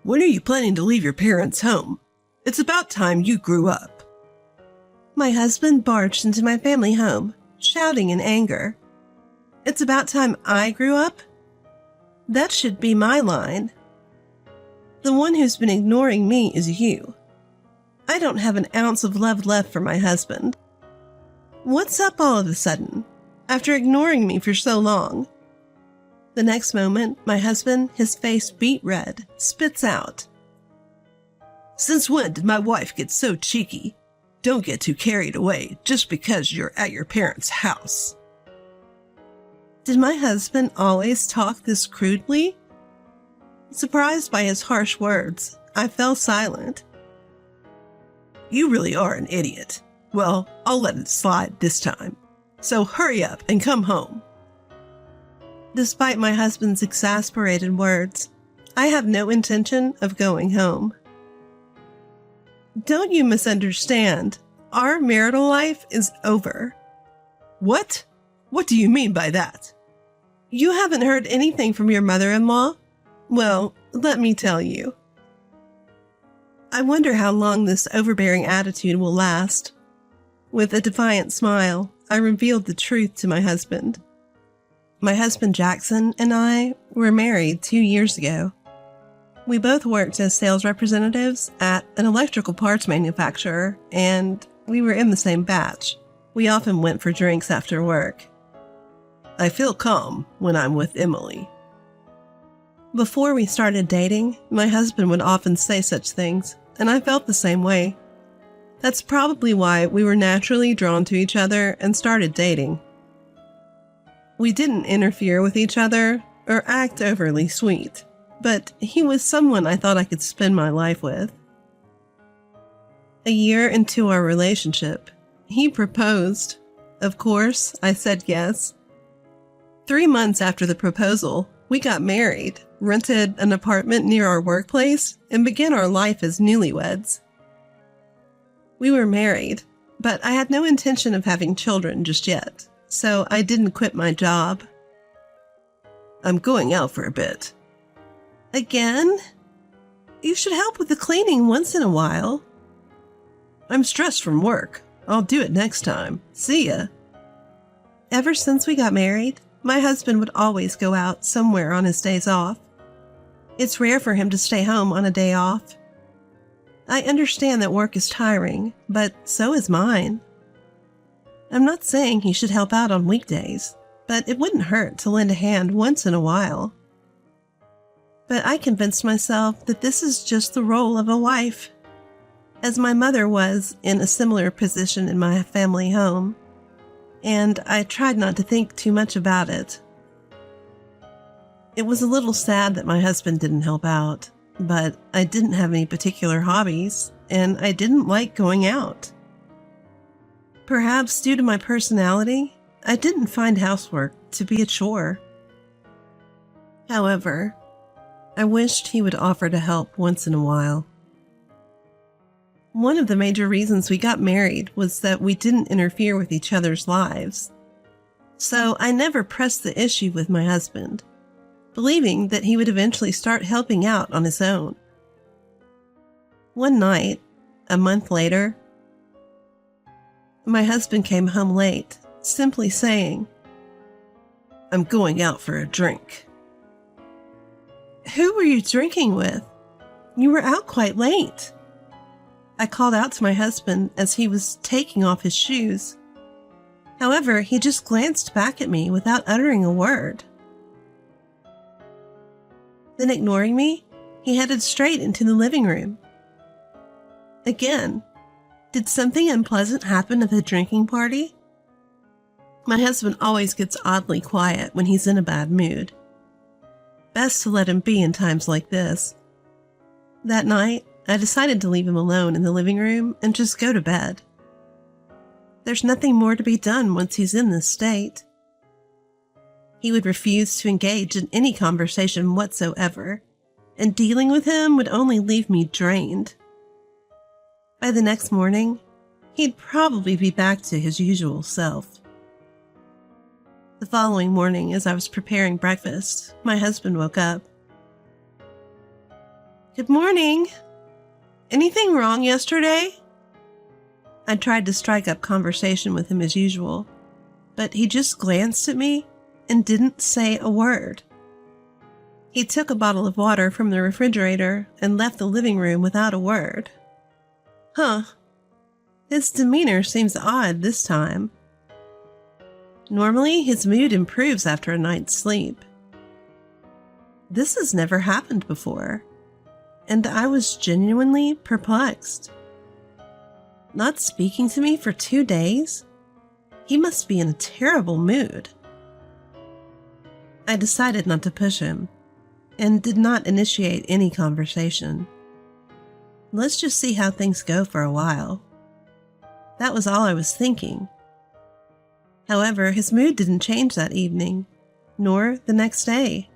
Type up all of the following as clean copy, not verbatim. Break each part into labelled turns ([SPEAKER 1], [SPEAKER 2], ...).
[SPEAKER 1] When are you planning to leave your parents' home? It's about time you grew up.
[SPEAKER 2] My husband barged into my family home, shouting in anger. It's about time I grew up? That should be my line. The one who's been ignoring me is you. I don't have an ounce of love left for my husband. What's up all of a sudden, after ignoring me for so long? The next moment, my husband, his face beet red, spits out.
[SPEAKER 1] Since when did my wife get so cheeky? Don't get too carried away just because you're at your parents' house.
[SPEAKER 2] Did my husband always talk this crudely? Surprised by his harsh words, I fell silent.
[SPEAKER 1] You really are an idiot. Well, I'll let it slide this time. So hurry up and come home.
[SPEAKER 2] Despite my husband's exasperated words, I have no intention of going home. Don't you misunderstand? Our marital life is over.
[SPEAKER 1] What? What do you mean by that?
[SPEAKER 2] You haven't heard anything from your mother-in-law? Well, let me tell you. I wonder how long this overbearing attitude will last. With a defiant smile, I revealed the truth to my husband. My husband Jackson and I were married 2 years ago. We both worked as sales representatives at an electrical parts manufacturer, and we were in the same batch. We often went for drinks after work.
[SPEAKER 1] I feel calm when I'm with Emily.
[SPEAKER 2] Before we started dating, my husband would often say such things, and I felt the same way. That's probably why we were naturally drawn to each other and started dating. We didn't interfere with each other or act overly sweet, but he was someone I thought I could spend my life with. A year into our relationship, he proposed. Of course, I said yes. 3 months after the proposal, we got married, rented an apartment near our workplace, and began our life as newlyweds. We were married, but I had no intention of having children just yet, so I didn't quit my job.
[SPEAKER 1] I'm going out for a bit.
[SPEAKER 2] Again? You should help with the cleaning once in a while.
[SPEAKER 1] I'm stressed from work. I'll do it next time. See ya.
[SPEAKER 2] Ever since we got married, my husband would always go out somewhere on his days off. It's rare for him to stay home on a day off. I understand that work is tiring, but so is mine. I'm not saying he should help out on weekdays, but it wouldn't hurt to lend a hand once in a while. But I convinced myself that this is just the role of a wife, as my mother was in a similar position in my family home, and I tried not to think too much about it. It was a little sad that my husband didn't help out, but I didn't have any particular hobbies, and I didn't like going out. Perhaps due to my personality, I didn't find housework to be a chore. However, I wished he would offer to help once in a while. One of the major reasons we got married was that we didn't interfere with each other's lives. So I never pressed the issue with my husband, believing that he would eventually start helping out on his own. One night, a month later, my husband came home late, simply saying,
[SPEAKER 1] I'm going out for a drink.
[SPEAKER 2] Who were you drinking with? You were out quite late. I called out to my husband as he was taking off his shoes. However, he just glanced back at me without uttering a word. Then, ignoring me, he headed straight into the living room. Again, did something unpleasant happen at the drinking party? My husband always gets oddly quiet when he's in a bad mood. Best to let him be in times like this. That night, I decided to leave him alone in the living room and just go to bed. There's nothing more to be done once he's in this state. He would refuse to engage in any conversation whatsoever, and dealing with him would only leave me drained. By the next morning, he'd probably be back to his usual self. The following morning, as I was preparing breakfast, my husband woke up. Good morning. Anything wrong yesterday? I tried to strike up conversation with him as usual, but he just glanced at me and didn't say a word. He took a bottle of water from the refrigerator and left the living room without a word. His demeanor seems odd this time. Normally, his mood improves after a night's sleep. This has never happened before, and I was genuinely perplexed. Not speaking to me for 2 days? He must be in a terrible mood. I decided not to push him and did not initiate any conversation. Let's just see how things go for a while. That was all I was thinking. However, his mood didn't change that evening, nor the next day.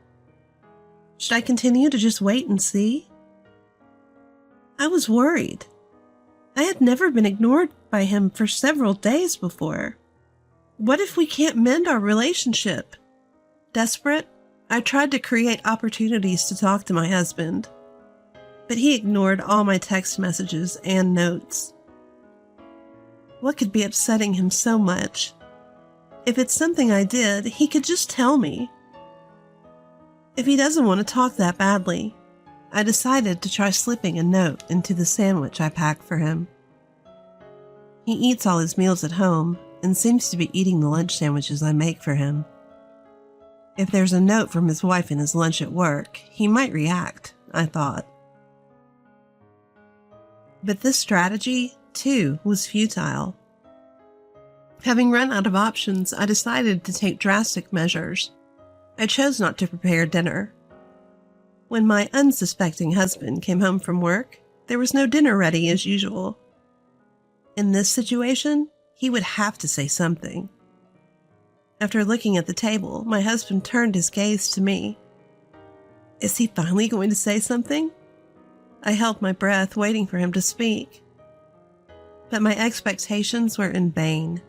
[SPEAKER 2] Should I continue to just wait and see? I was worried. I had never been ignored by him for several days before. What if we can't mend our relationship? Desperate, I tried to create opportunities to talk to my husband, but he ignored all my text messages and notes. What could be upsetting him so much? If it's something I did, he could just tell me. If he doesn't want to talk that badly, I decided to try slipping a note into the sandwich I packed for him. He eats all his meals at home and seems to be eating the lunch sandwiches I make for him. If there's a note from his wife in his lunch at work, he might react, I thought. But this strategy, too, was futile. Having run out of options, I decided to take drastic measures. I chose not to prepare dinner. When my unsuspecting husband came home from work, there was no dinner ready as usual. In this situation, he would have to say something. After looking at the table, my husband turned his gaze to me. Is he finally going to say something? I held my breath, waiting for him to speak. But my expectations were in vain,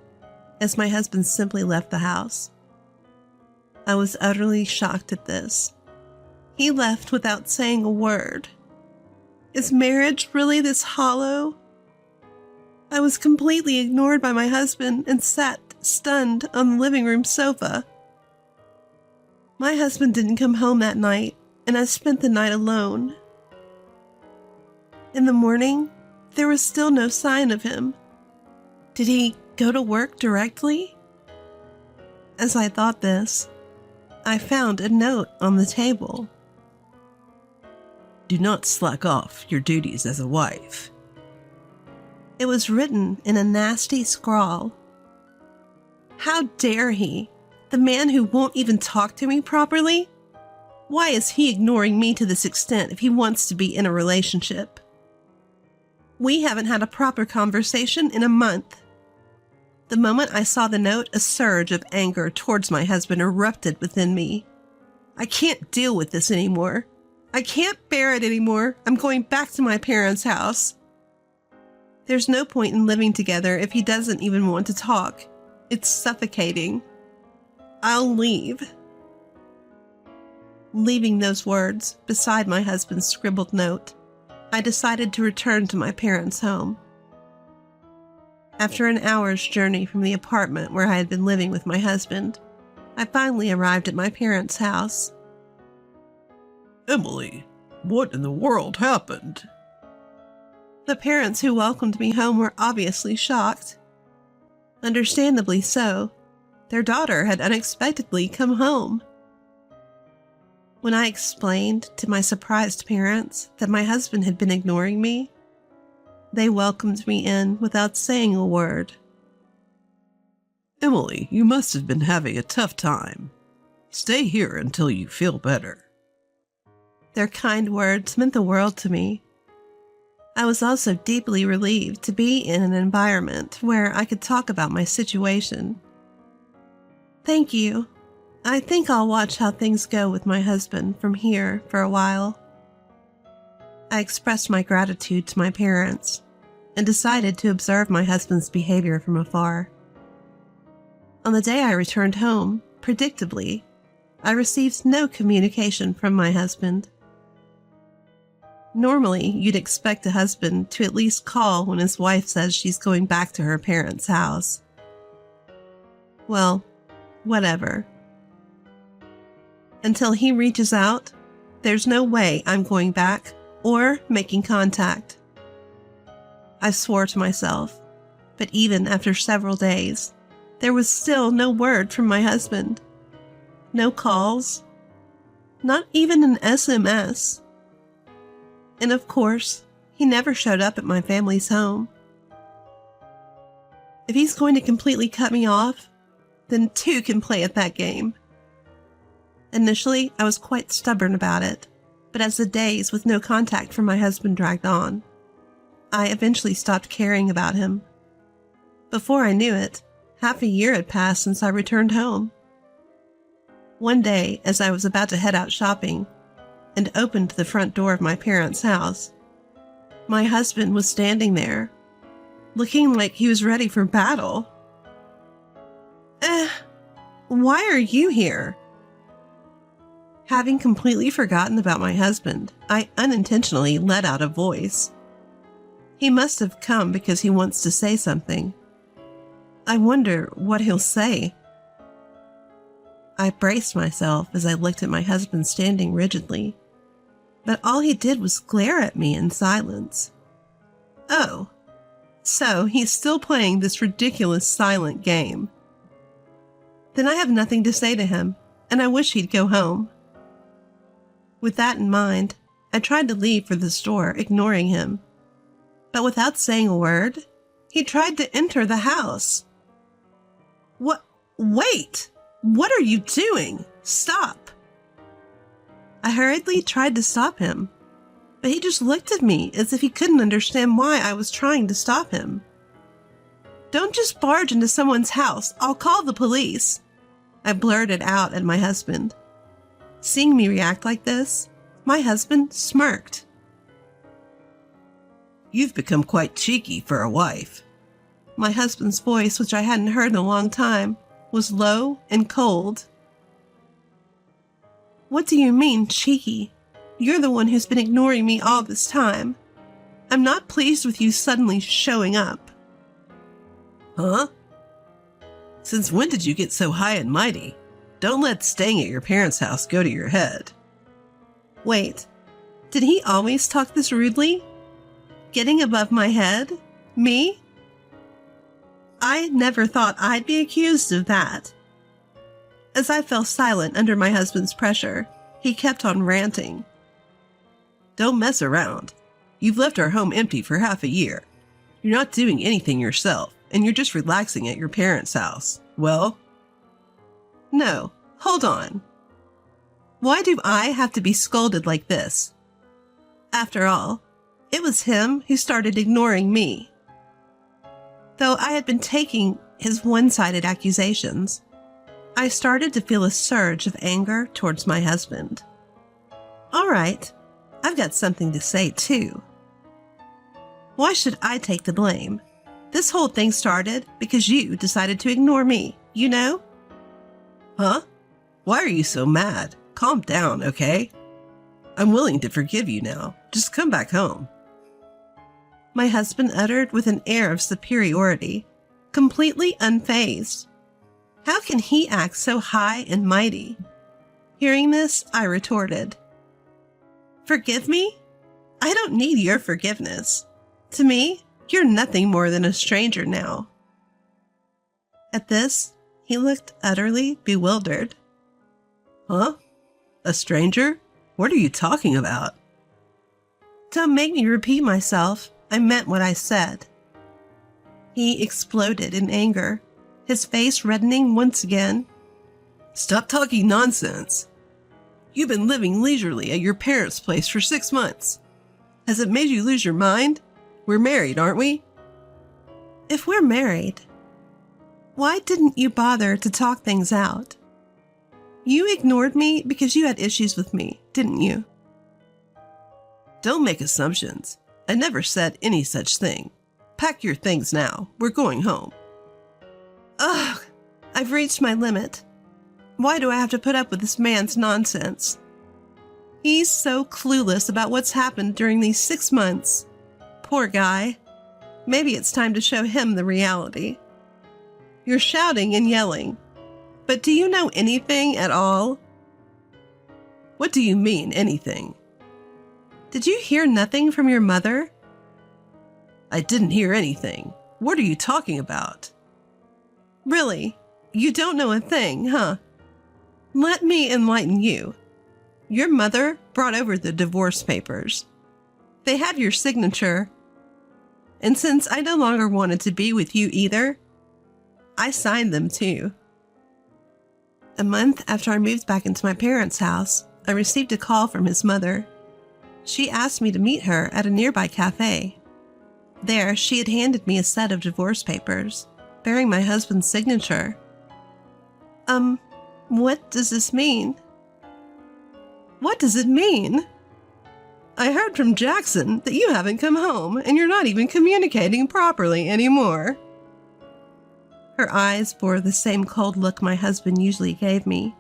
[SPEAKER 2] as my husband simply left the house. I was utterly shocked at this. He left without saying a word. Is marriage really this hollow? I was completely ignored by my husband and sat stunned on the living room sofa. My husband didn't come home that night, and I spent the night alone. In the morning, there was still no sign of him. Did he go to work directly? As I thought this, I found a note on the table.
[SPEAKER 1] Do not slack off your duties as a wife.
[SPEAKER 2] It was written in a nasty scrawl. How dare he? The man who won't even talk to me properly? Why is he ignoring me to this extent if he wants to be in a relationship? We haven't had a proper conversation in a month. The moment I saw the note, a surge of anger towards my husband erupted within me. I can't deal with this anymore. I can't bear it anymore. I'm going back to my parents' house. There's no point in living together if he doesn't even want to talk. It's suffocating. I'll leave. Leaving those words beside my husband's scribbled note, I decided to return to my parents' home. After an hour's journey from the apartment where I had been living with my husband, I finally arrived at my parents' house.
[SPEAKER 1] Emily, what in the world happened?
[SPEAKER 2] The parents who welcomed me home were obviously shocked. Understandably so. Their daughter had unexpectedly come home. When I explained to my surprised parents that my husband had been ignoring me, they welcomed me in without saying a word.
[SPEAKER 1] Emily, you must have been having a tough time. Stay here until you feel better.
[SPEAKER 2] Their kind words meant the world to me. I was also deeply relieved to be in an environment where I could talk about my situation. Thank you. I think I'll watch how things go with my husband from here for a while. I expressed my gratitude to my parents and decided to observe my husband's behavior from afar. On the day I returned home, predictably, I received no communication from my husband. Normally, you'd expect a husband to at least call when his wife says she's going back to her parents' house. Well, whatever. Until he reaches out, there's no way I'm going back or making contact. I swore to myself, but even after several days, there was still no word from my husband. No calls, not even an SMS. And of course, he never showed up at my family's home. If he's going to completely cut me off, then two can play at that game. Initially, I was quite stubborn about it, but as the days with no contact from my husband dragged on, I eventually stopped caring about him. Before I knew it, half a year had passed since I returned home. One day, as I was about to head out shopping and opened the front door of my parents' house, my husband was standing there, looking like he was ready for battle. Why are you here? Having completely forgotten about my husband, I unintentionally let out a voice. He must have come because he wants to say something. I wonder what he'll say. I braced myself as I looked at my husband standing rigidly, but all he did was glare at me in silence. Oh, so he's still playing this ridiculous silent game. Then I have nothing to say to him, and I wish he'd go home. With that in mind, I tried to leave for the store, ignoring him. But without saying a word, he tried to enter the house. Wait! What are you doing? Stop! I hurriedly tried to stop him, but he just looked at me as if he couldn't understand why I was trying to stop him. Don't just barge into someone's house. I'll call the police, I blurted out at my husband. Seeing me react like this, my husband smirked.
[SPEAKER 1] You've become quite cheeky for a wife.
[SPEAKER 2] My husband's voice, which I hadn't heard in a long time, was low and cold. What do you mean, cheeky? You're the one who's been ignoring me all this time. I'm not pleased with you suddenly showing up.
[SPEAKER 1] Huh? Since when did you get so high and mighty? Don't let staying at your parents' house go to your head.
[SPEAKER 2] Wait, did he always talk this rudely? Getting above my head? Me? I never thought I'd be accused of that. As I fell silent under my husband's pressure, he kept on ranting.
[SPEAKER 1] Don't mess around. You've left our home empty for half a year. You're not doing anything yourself, and you're just relaxing at your parents' house. Well?
[SPEAKER 2] No, hold on. Why do I have to be scolded like this? After all, it was him who started ignoring me. Though I had been taking his one-sided accusations, I started to feel a surge of anger towards my husband. All right, I've got something to say too. Why should I take the blame? This whole thing started because you decided to ignore me, you know?
[SPEAKER 1] Huh? Why are you so mad? Calm down, okay? I'm willing to forgive you now. Just come back home.
[SPEAKER 2] My husband uttered with an air of superiority, completely unfazed. How can he act so high and mighty? Hearing this, I retorted, Forgive me? I don't need your forgiveness. To me, you're nothing more than a stranger now. At this, he looked utterly bewildered.
[SPEAKER 1] Huh? A stranger? What are you talking about?
[SPEAKER 2] Don't make me repeat myself. I meant what I said. He exploded in anger, his face reddening once again.
[SPEAKER 1] Stop talking nonsense. You've been living leisurely at your parents' place for 6 months. Has it made you lose your mind? We're married, aren't we?
[SPEAKER 2] If we're married, why didn't you bother to talk things out? You ignored me because you had issues with me, didn't you?
[SPEAKER 1] Don't make assumptions. I never said any such thing. Pack your things now. We're going home.
[SPEAKER 2] Ugh, I've reached my limit. Why do I have to put up with this man's nonsense? He's so clueless about what's happened during these 6 months. Poor guy. Maybe it's time to show him the reality. You're shouting and yelling. But do you know anything at all?
[SPEAKER 1] What do you mean, anything?
[SPEAKER 2] Did you hear nothing from your mother?
[SPEAKER 1] I didn't hear anything. What are you talking about?
[SPEAKER 2] Really? You don't know a thing, huh? Let me enlighten you. Your mother brought over the divorce papers. They had your signature. And since I no longer wanted to be with you either, I signed them too. A month after I moved back into my parents' house, I received a call from his mother. She asked me to meet her at a nearby cafe. There, she had handed me a set of divorce papers, bearing my husband's signature. What does this mean? What does it mean? I heard from Jackson that you haven't come home and you're not even communicating properly anymore. Her eyes bore the same cold look my husband usually gave me.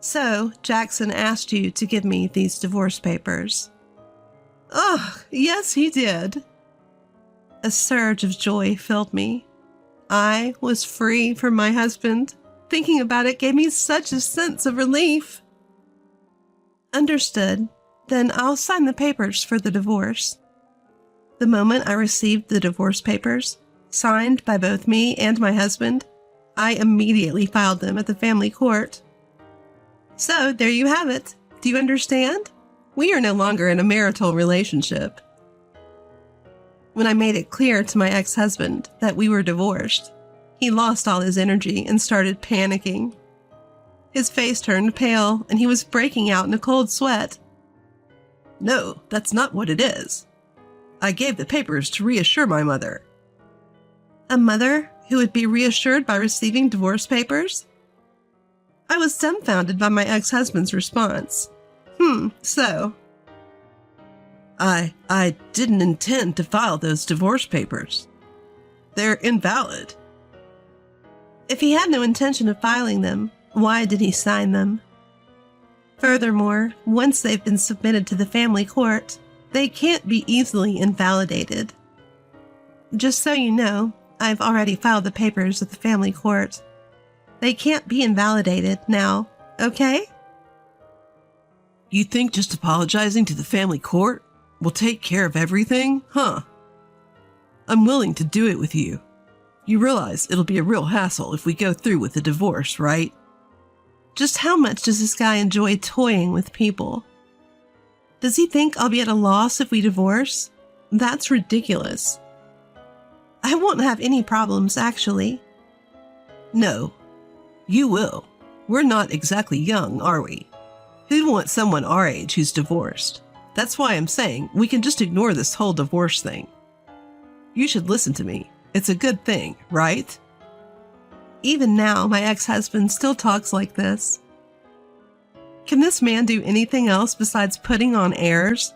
[SPEAKER 2] So, Jackson asked you to give me these divorce papers. Ugh, yes, he did. A surge of joy filled me. I was free from my husband. Thinking about it gave me such a sense of relief. Understood. Then I'll sign the papers for the divorce. The moment I received the divorce papers, signed by both me and my husband, I immediately filed them at the family court. So, there you have it. Do you understand? We are no longer in a marital relationship. When I made it clear to my ex-husband that we were divorced, he lost all his energy and started panicking. His face turned pale, and he was breaking out in a cold sweat.
[SPEAKER 1] No, that's not what it is. I gave the papers to reassure my mother.
[SPEAKER 2] A mother who would be reassured by receiving divorce papers? I was dumbfounded by my ex-husband's response. So?
[SPEAKER 1] I didn't intend to file those divorce papers. They're invalid.
[SPEAKER 2] If he had no intention of filing them, why did he sign them? Furthermore, once they've been submitted to the family court, they can't be easily invalidated. Just so you know, I've already filed the papers at the family court. They can't be invalidated now, okay?
[SPEAKER 1] You think just apologizing to the family court will take care of everything, huh? I'm willing to do it with you. You realize it'll be a real hassle if we go through with the divorce, right?
[SPEAKER 2] Just how much does this guy enjoy toying with people? Does he think I'll be at a loss if we divorce? That's ridiculous. I won't have any problems, actually.
[SPEAKER 1] No, you will. We're not exactly young, are we? Who'd want someone our age who's divorced? That's why I'm saying we can just ignore this whole divorce thing. You should listen to me. It's a good thing, right?
[SPEAKER 2] Even now, my ex-husband still talks like this. Can this man do anything else besides putting on airs?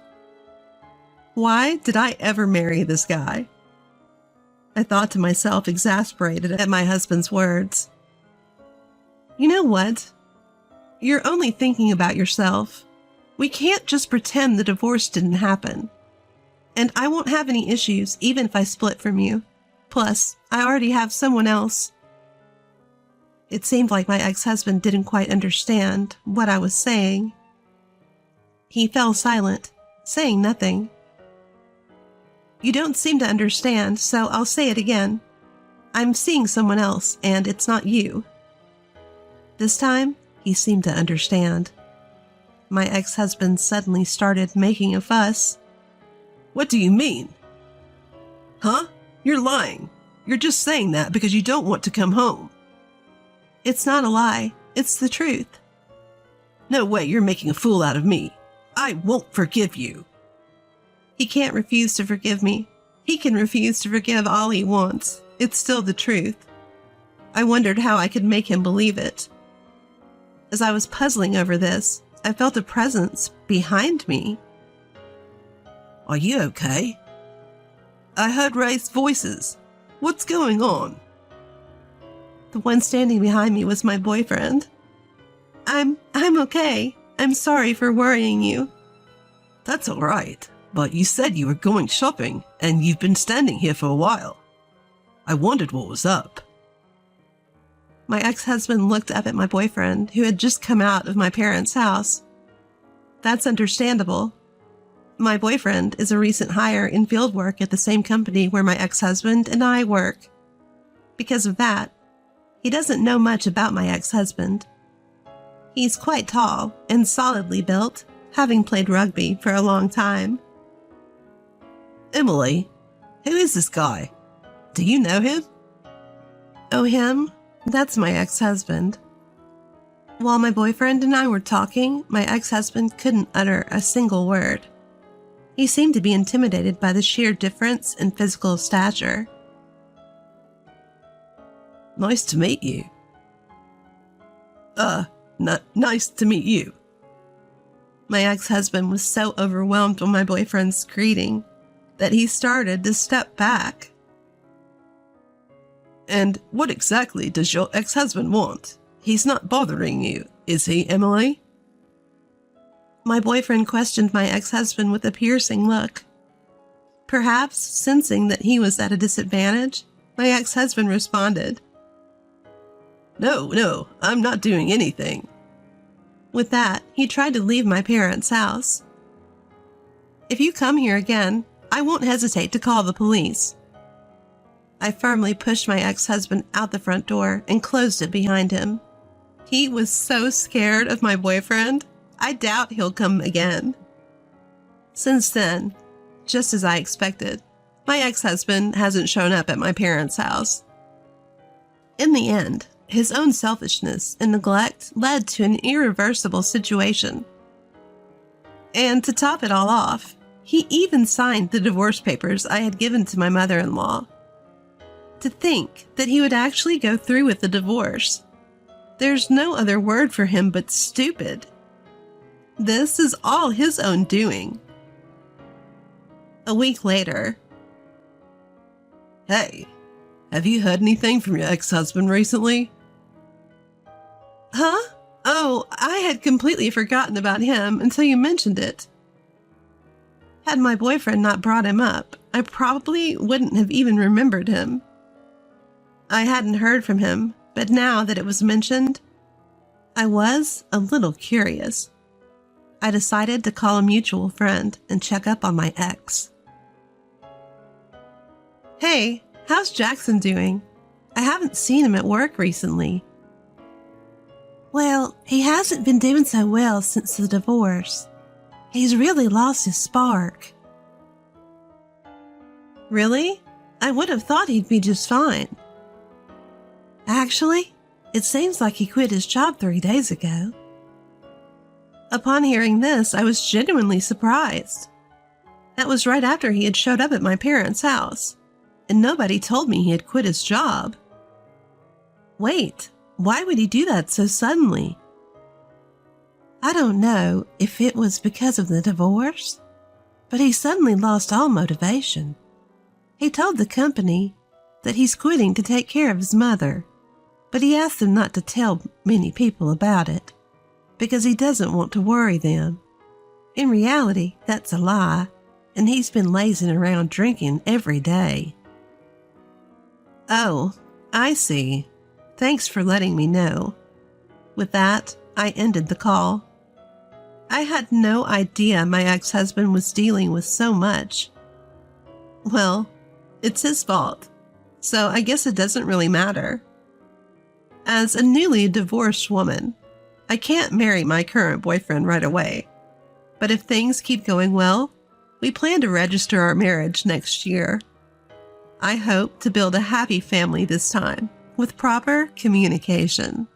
[SPEAKER 2] Why did I ever marry this guy? I thought to myself, exasperated at my husband's words. You know what? You're only thinking about yourself. We can't just pretend the divorce didn't happen. And I won't have any issues even if I split from you. Plus, I already have someone else. It seemed like my ex-husband didn't quite understand what I was saying. He fell silent, saying nothing. You don't seem to understand, so I'll say it again. I'm seeing someone else, and it's not you. This time, he seemed to understand. My ex-husband suddenly started making a fuss.
[SPEAKER 1] What do you mean? Huh? You're lying. You're just saying that because you don't want to come home.
[SPEAKER 2] It's not a lie. It's the truth.
[SPEAKER 1] No way you're making a fool out of me. I won't forgive you.
[SPEAKER 2] He can't refuse to forgive me. He can refuse to forgive all he wants. It's still the truth. I wondered how I could make him believe it. As I was puzzling over this, I felt a presence behind me.
[SPEAKER 1] Are you okay? I heard raised voices. What's going on?
[SPEAKER 2] The one standing behind me was my boyfriend. I'm okay. I'm sorry for worrying you.
[SPEAKER 1] That's all right, but you said you were going shopping, and you've been standing here for a while. I wondered what was up.
[SPEAKER 2] My ex-husband looked up at my boyfriend, who had just come out of my parents' house. That's understandable. My boyfriend is a recent hire in field work at the same company where my ex-husband and I work. Because of that, he doesn't know much about my ex-husband. He's quite tall and solidly built, having played rugby for a long time.
[SPEAKER 1] Emily, who is this guy? Do you know him?
[SPEAKER 2] Oh, him? That's my ex-husband. While my boyfriend and I were talking, my ex-husband couldn't utter a single word. He seemed to be intimidated by the sheer difference in physical stature.
[SPEAKER 1] Nice to meet you. Nice to meet you.
[SPEAKER 2] My ex-husband was so overwhelmed by my boyfriend's greeting that he started to step back.
[SPEAKER 1] And what exactly does your ex-husband want? He's not bothering you, is he, Emily?
[SPEAKER 2] My boyfriend questioned my ex-husband with a piercing look. Perhaps sensing that he was at a disadvantage, my ex-husband responded,
[SPEAKER 1] No, I'm not doing anything.
[SPEAKER 2] With that, he tried to leave my parents' house. If you come here again, I won't hesitate to call the police. I firmly pushed my ex-husband out the front door and closed it behind him. He was so scared of my boyfriend, I doubt he'll come again. Since then, just as I expected, my ex-husband hasn't shown up at my parents' house. In the end, his own selfishness and neglect led to an irreversible situation. And to top it all off, he even signed the divorce papers I had given to my mother-in-law. To think that he would actually go through with the divorce. There's no other word for him but stupid. This is all his own doing. A week later.
[SPEAKER 1] Hey, have you heard anything from your ex-husband recently?
[SPEAKER 2] Huh? Oh, I had completely forgotten about him until you mentioned it. Had my boyfriend not brought him up, I probably wouldn't have even remembered him. I hadn't heard from him, but now that it was mentioned, I was a little curious. I decided to call a mutual friend and check up on my ex. Hey, how's Jackson doing? I haven't seen him at work recently. Well, he hasn't been doing so well since the divorce. He's really lost his spark. Really? I would have thought he'd be just fine. Actually, it seems like he quit his job 3 days ago. Upon hearing this, I was genuinely surprised. That was right after he had showed up at my parents' house, and nobody told me he had quit his job. Wait, why would he do that so suddenly? I don't know if it was because of the divorce, but he suddenly lost all motivation. He told the company that he's quitting to take care of his mother, but he asked them not to tell many people about it because he doesn't want to worry them. In reality, that's a lie, and he's been lazing around drinking every day. Oh, I see. Thanks for letting me know. With that, I ended the call. I had no idea my ex-husband was dealing with so much. Well, it's his fault, so I guess it doesn't really matter. As a newly divorced woman, I can't marry my current boyfriend right away. But if things keep going well, we plan to register our marriage next year. I hope to build a happy family this time with proper communication.